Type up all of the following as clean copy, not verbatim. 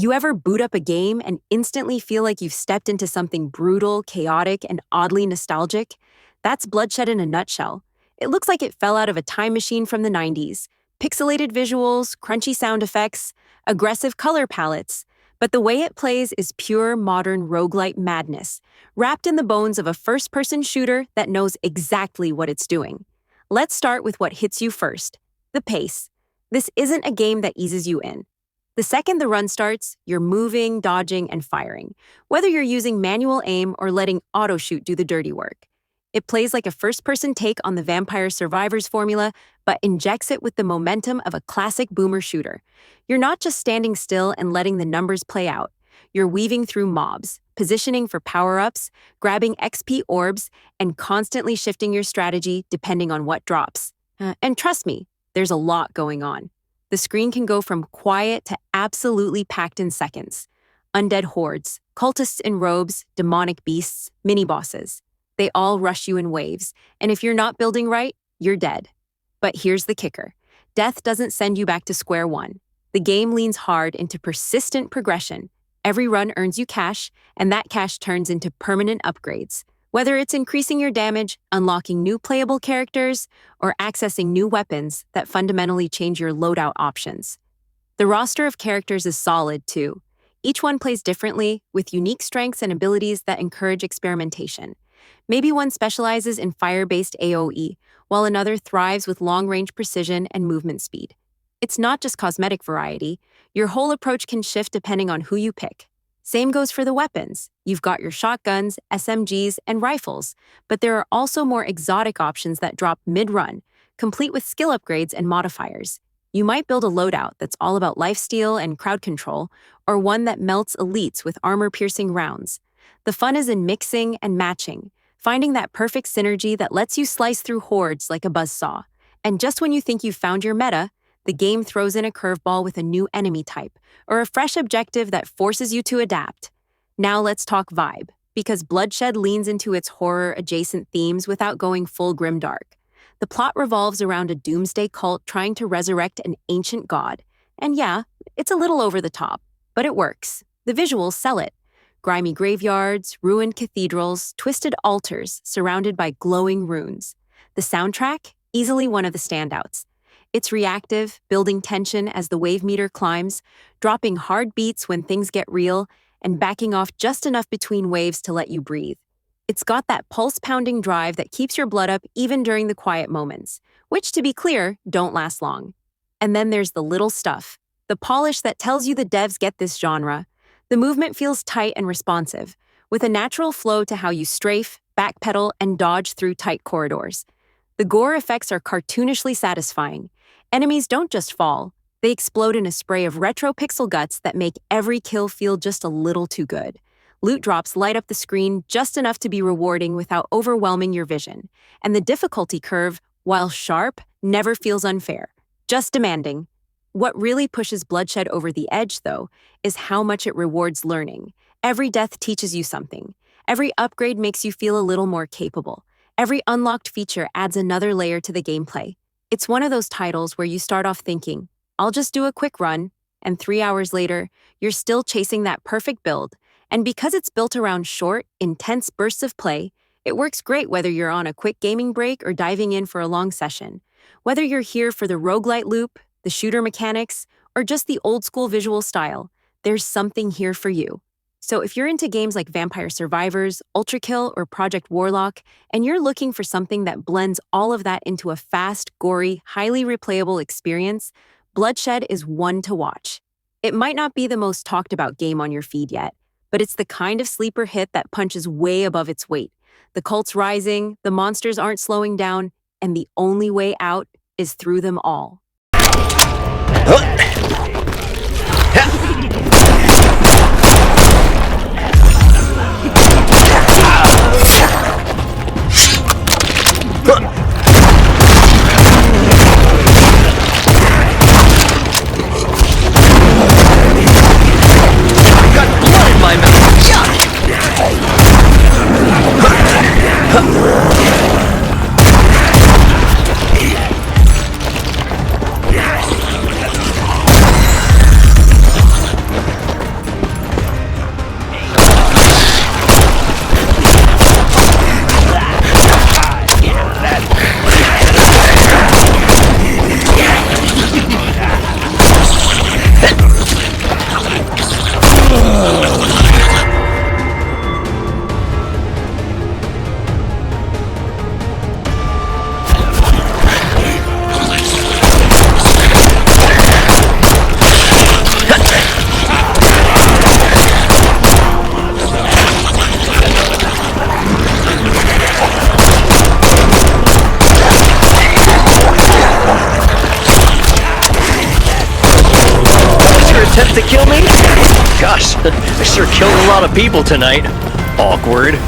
You ever boot up a game and instantly feel like you've stepped into something brutal, chaotic, and oddly nostalgic? That's Bloodshed in a nutshell. It looks like it fell out of a time machine from the 90s. Pixelated visuals, crunchy sound effects, aggressive color palettes. But the way it plays is pure modern roguelite madness, wrapped in the bones of a first-person shooter that knows exactly what it's doing. Let's start with what hits you first: the pace. This isn't a game that eases you in. The second the run starts, you're moving, dodging, and firing, whether you're using manual aim or letting auto-shoot do the dirty work. It plays like a first-person take on the Vampire Survivors formula, but injects it with the momentum of a classic boomer shooter. You're not just standing still and letting the numbers play out. You're weaving through mobs, positioning for power-ups, grabbing XP orbs, and constantly shifting your strategy depending on what drops. And trust me, there's a lot going on. The screen can go from quiet to absolutely packed in seconds. Undead hordes, cultists in robes, demonic beasts, mini-bosses. They all rush you in waves, and if you're not building right, you're dead. But here's the kicker. Death doesn't send you back to square one. The game leans hard into persistent progression. Every run earns you cash, and that cash turns into permanent upgrades. Whether it's increasing your damage, unlocking new playable characters, or accessing new weapons that fundamentally change your loadout options. The roster of characters is solid, too. Each one plays differently, with unique strengths and abilities that encourage experimentation. Maybe one specializes in fire-based AoE, while another thrives with long-range precision and movement speed. It's not just cosmetic variety. Your whole approach can shift depending on who you pick. Same goes for the weapons. You've got your shotguns, SMGs, and rifles, but there are also more exotic options that drop mid-run, complete with skill upgrades and modifiers. You might build a loadout that's all about lifesteal and crowd control, or one that melts elites with armor-piercing rounds. The fun is in mixing and matching, finding that perfect synergy that lets you slice through hordes like a buzzsaw. And just when you think you've found your meta, the game throws in a curveball with a new enemy type, or a fresh objective that forces you to adapt. Now let's talk vibe, because Bloodshed leans into its horror-adjacent themes without going full grimdark. The plot revolves around a doomsday cult trying to resurrect an ancient god. And yeah, it's a little over the top, but it works. The visuals sell it. Grimy graveyards, ruined cathedrals, twisted altars surrounded by glowing runes. The soundtrack? Easily one of the standouts. It's reactive, building tension as the wave meter climbs, dropping hard beats when things get real, and backing off just enough between waves to let you breathe. It's got that pulse-pounding drive that keeps your blood up even during the quiet moments, which, to be clear, don't last long. And then there's the little stuff, the polish that tells you the devs get this genre. The movement feels tight and responsive, with a natural flow to how you strafe, backpedal, and dodge through tight corridors. The gore effects are cartoonishly satisfying. Enemies don't just fall, they explode in a spray of retro pixel guts that make every kill feel just a little too good. Loot drops light up the screen just enough to be rewarding without overwhelming your vision. And the difficulty curve, while sharp, never feels unfair, just demanding. What really pushes Bloodshed over the edge, though, is how much it rewards learning. Every death teaches you something. Every upgrade makes you feel a little more capable. Every unlocked feature adds another layer to the gameplay. It's one of those titles where you start off thinking, I'll just do a quick run, and 3 hours later, you're still chasing that perfect build. And because it's built around short, intense bursts of play, it works great whether you're on a quick gaming break or diving in for a long session. Whether you're here for the roguelite loop, the shooter mechanics, or just the old-school visual style, there's something here for you. So if you're into games like Vampire Survivors, Ultrakill, or Project Warlock, and you're looking for something that blends all of that into a fast, gory, highly replayable experience, Bloodshed is one to watch. It might not be the most talked about game on your feed yet, but it's the kind of sleeper hit that punches way above its weight. The cult's rising, the monsters aren't slowing down, and the only way out is through them all. to kill me? Gosh, I sure killed a lot of people tonight. Awkward.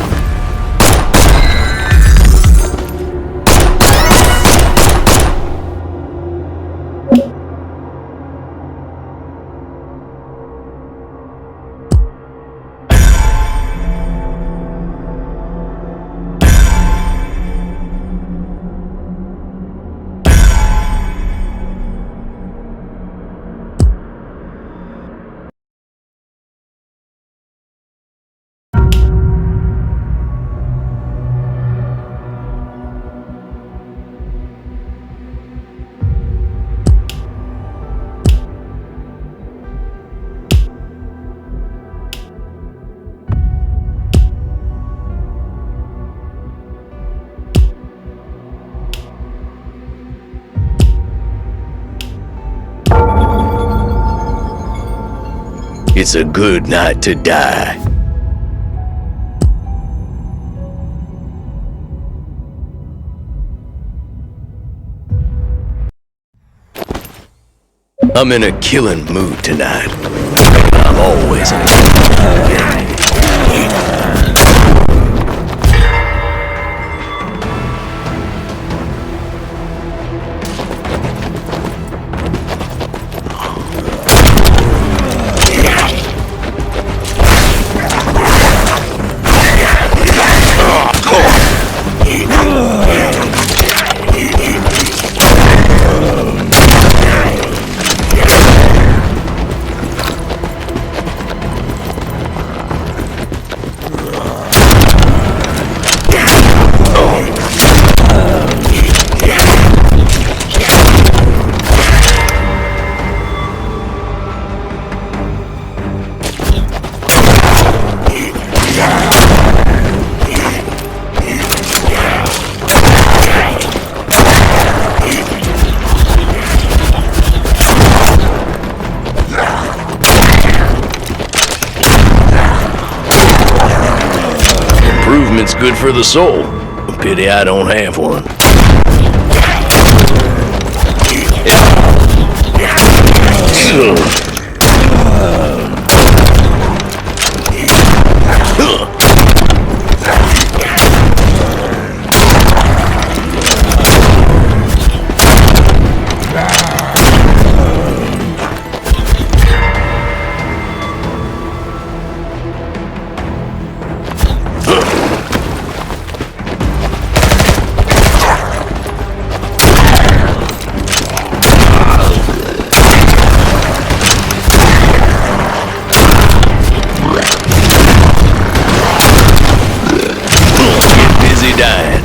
It's a good night to die. I'm in a killing mood tonight. I'm always in a killing mood. Improvement's good for the soul. Pity I don't have one. Dying.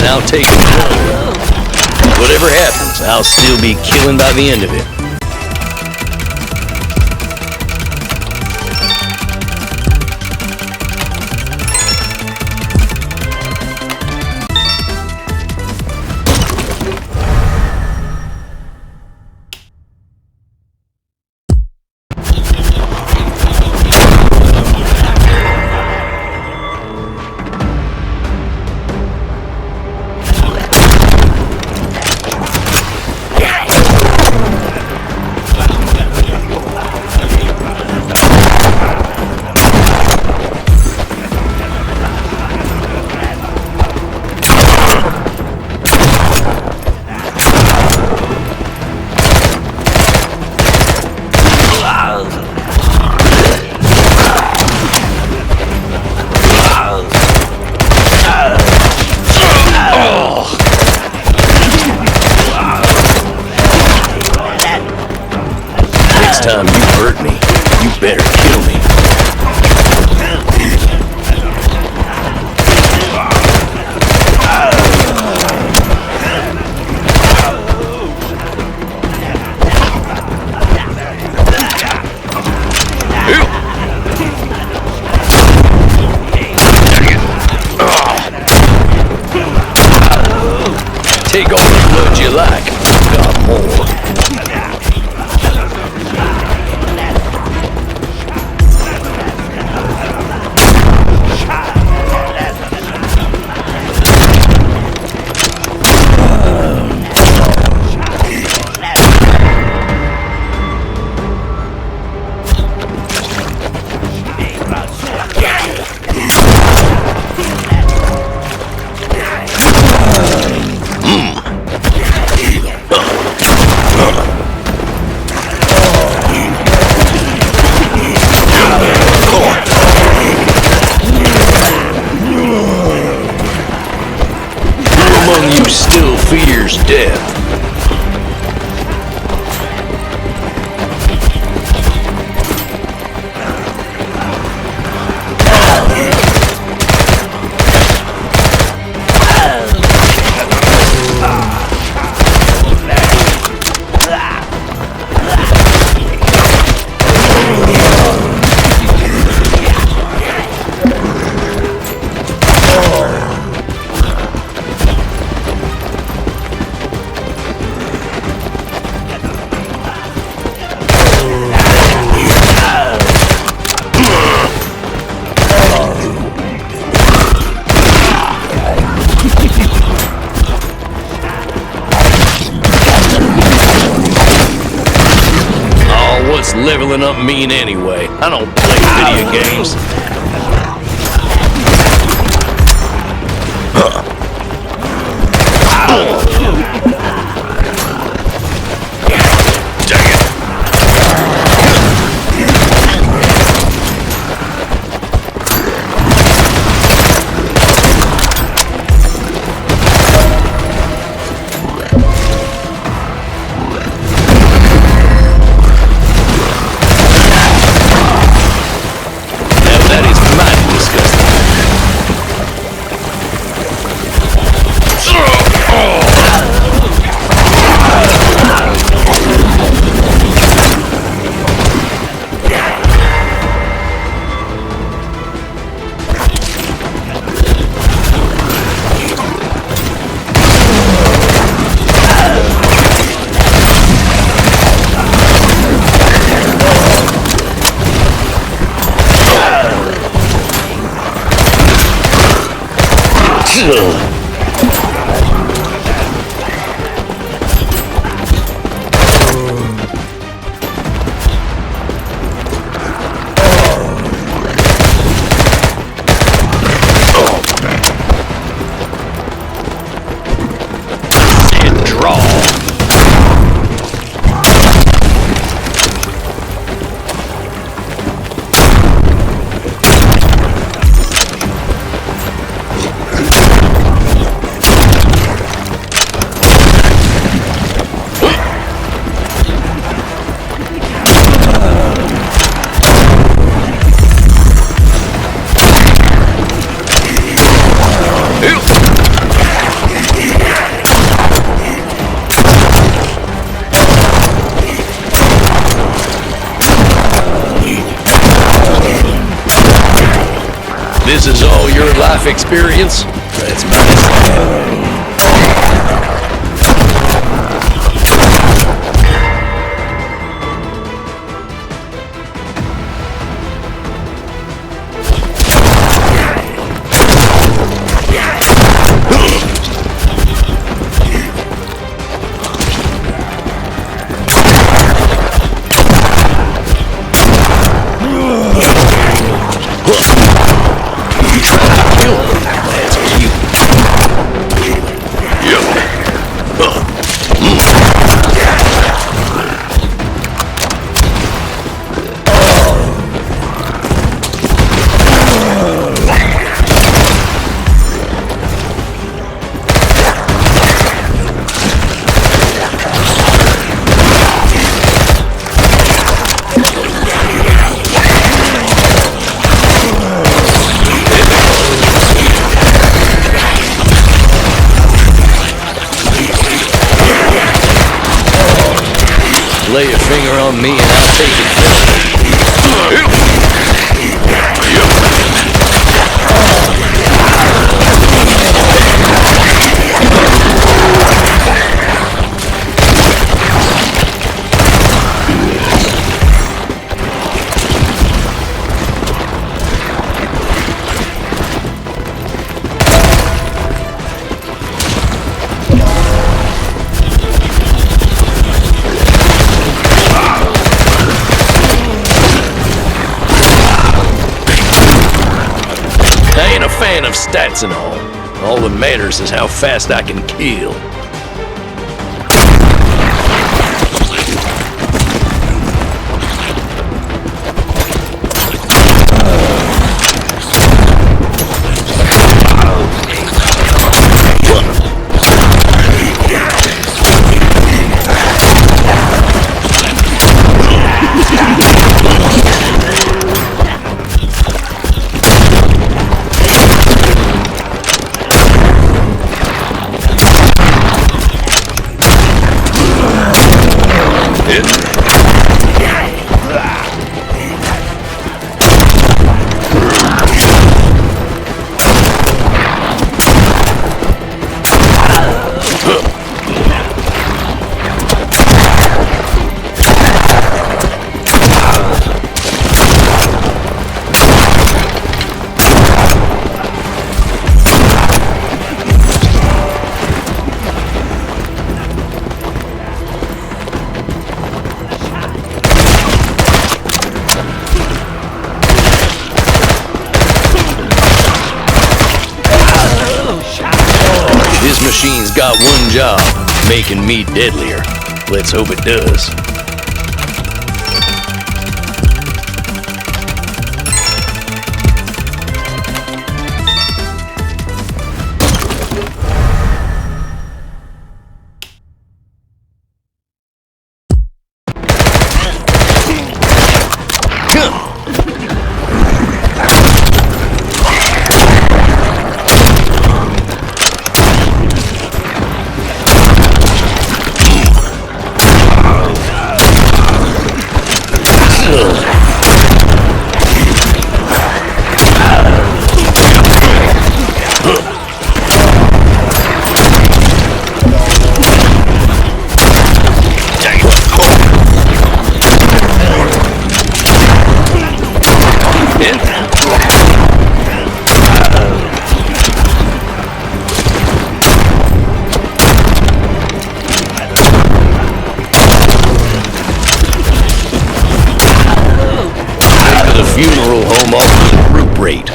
I'll take it. Whatever happens, I'll still be killing by the end of it. Take all the blood you like. Got more. Still fears death. What's leveling up mean anyway? I don't play video games. This is all your life experience? That's nice. Lay a finger on me and I'll take it. stats and all. All that matters is how fast I can kill. This machine's got one job, making me deadlier. Let's hope it does. Funeral home offers a group rate.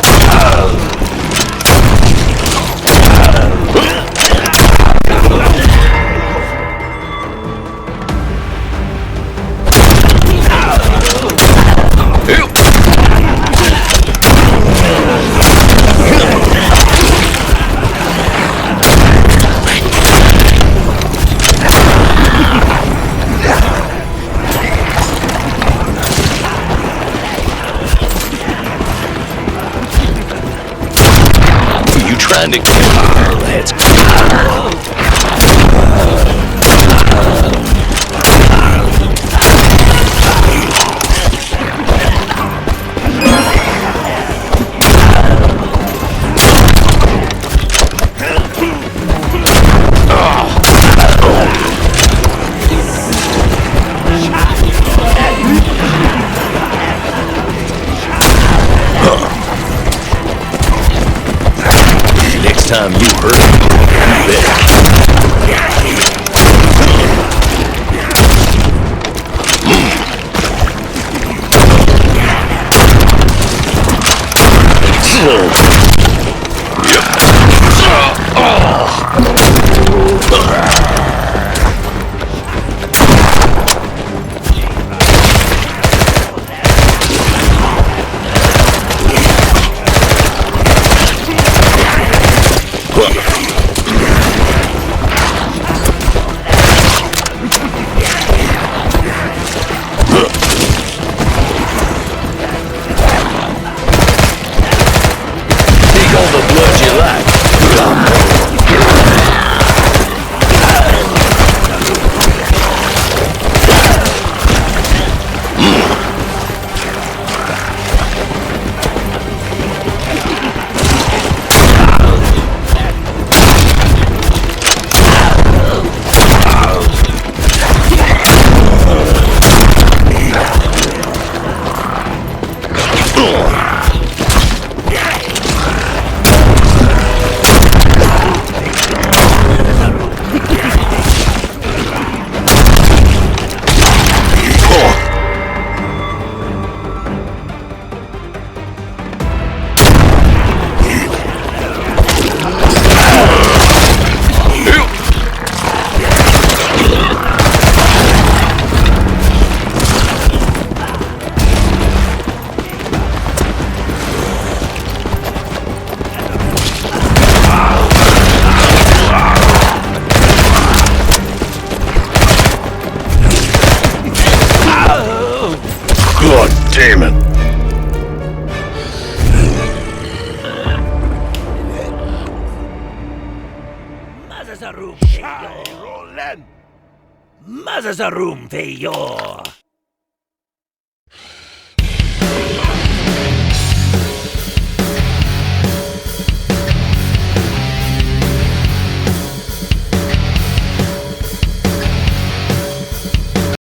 Trying to kill me. Let's go. Next time you hurt me, you better aiming. Mazazarum feyo.